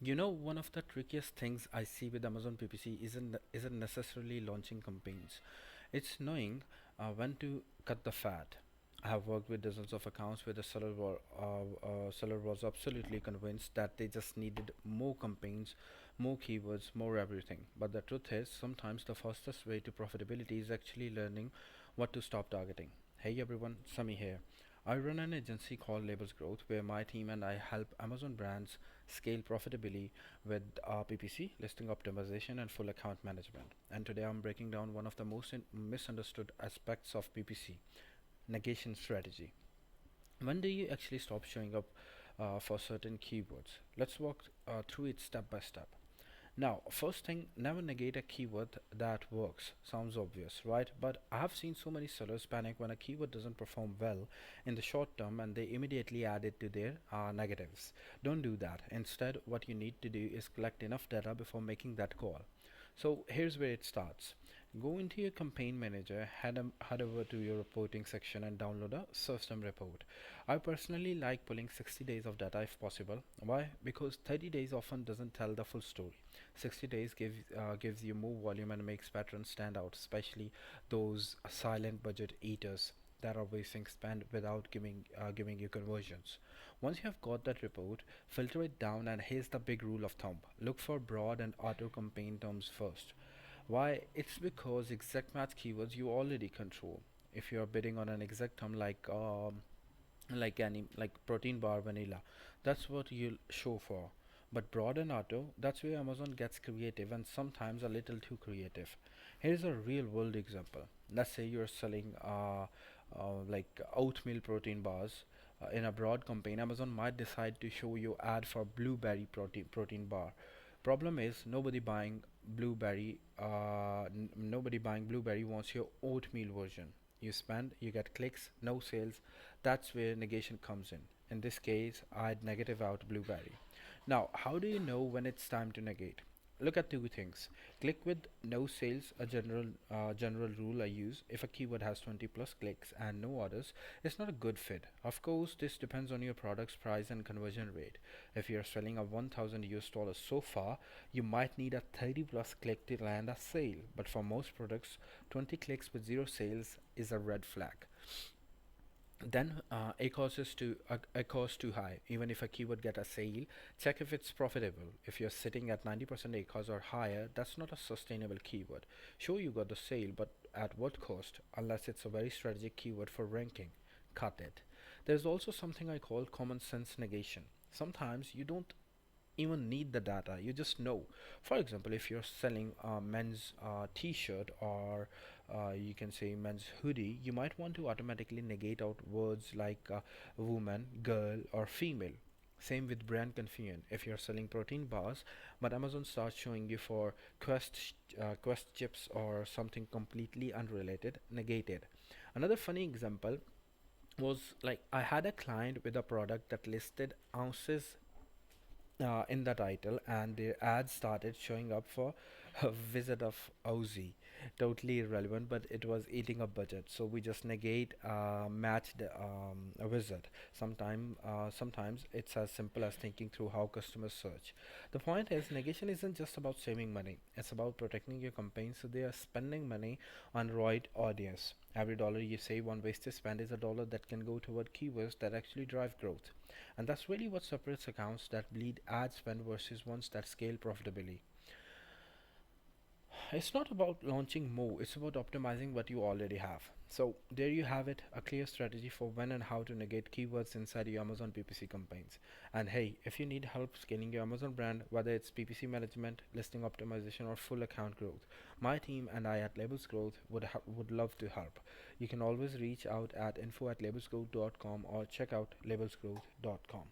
One of the trickiest things I see with Amazon PPC isn't necessarily launching campaigns. It's knowing when to cut the fat. I have worked with dozens of accounts where the seller was absolutely convinced that they just needed more campaigns, more keywords, more everything. But the truth is, sometimes the fastest way to profitability is actually learning what to stop targeting. Hey everyone, Sami here. I run an agency called Labels Growth where my team and I help Amazon brands scale profitably with PPC, listing optimization, and full account management. And today I'm breaking down one of the most misunderstood aspects of PPC: negation strategy. When do you actually stop showing up for certain keywords? Let's walk through it step by step. Now, first thing, never negate a keyword that works. Sounds obvious, right? But I have seen so many sellers panic when a keyword doesn't perform well in the short term and they immediately add it to their negatives. Don't do that. Instead, what you need to do is collect enough data before making that call. So here's where it starts. Go into your campaign manager, head over to your reporting section and download a system report. I personally like pulling 60 days of data if possible. Why? Because 30 days often doesn't tell the full story. 60 days gives you more volume and makes patterns stand out, especially those silent budget eaters that are wasting spend without giving you conversions. Once you have got that report, filter it down, and here's the big rule of thumb: look for broad and auto campaign terms first. Why? It's because exact match keywords you already control. If you are bidding on an exact term like protein bar vanilla, that's what you'll show for. But broad and auto, that's where Amazon gets creative, and sometimes a little too creative. Here's a real world example. Let's say you're selling like oatmeal protein bars. In a broad campaign, Amazon might decide to show you ad for blueberry protein bar. Problem is, nobody buying blueberry wants your oatmeal version. You spend, you get clicks, no sales. That's where negation comes in. In this case, I'd negative out blueberry. Now, how do you know when it's time to negate? Look at two things. Click with no sales, a general rule I use. If a keyword has 20 plus clicks and no orders, it's not a good fit. Of course, this depends on your product's price and conversion rate. If you're selling a 1000 US dollars sofa, you might need a 30 plus click to land a sale. But for most products, 20 clicks with zero sales is a red flag. Then a cost too high. Even if a keyword get a sale, check if it's profitable. If you're sitting at 90% ACOS or higher, that's not a sustainable keyword. Sure, you got the sale, but at what cost? Unless it's a very strategic keyword for ranking, cut it. There's also something I call common sense negation. Sometimes you don't even need the data, you just know. For example, if you're selling a men's t-shirt, or you can say men's hoodie, you might want to automatically negate out words like woman, girl, or female. Same with brand confusion. If you're selling protein bars but Amazon starts showing you for quest chips or something completely unrelated, negate it. Another funny example was, like, I had a client with a product that listed ounces in the title, and the ad started showing up for a visit of Aussie. Totally irrelevant, but it was eating a budget, so we just negate matched a visit. Sometimes it's as simple as thinking through how customers search. The point is, negation isn't just about saving money, it's about protecting your campaign so they are spending money on right audience. Every dollar you save on wasted spend is a dollar that can go toward keywords that actually drive growth. And that's really what separates accounts that bleed ad spend versus ones that scale profitably. It's not about launching more, it's about optimizing what you already have. So, there you have it, a clear strategy for when and how to negate keywords inside your Amazon PPC campaigns. And hey, if you need help scaling your Amazon brand, whether it's PPC management, listing optimization, or full account growth, my team and I at Labels Growth would love to help. You can always reach out at info@labelsgrowth.com or check out labelsgrowth.com.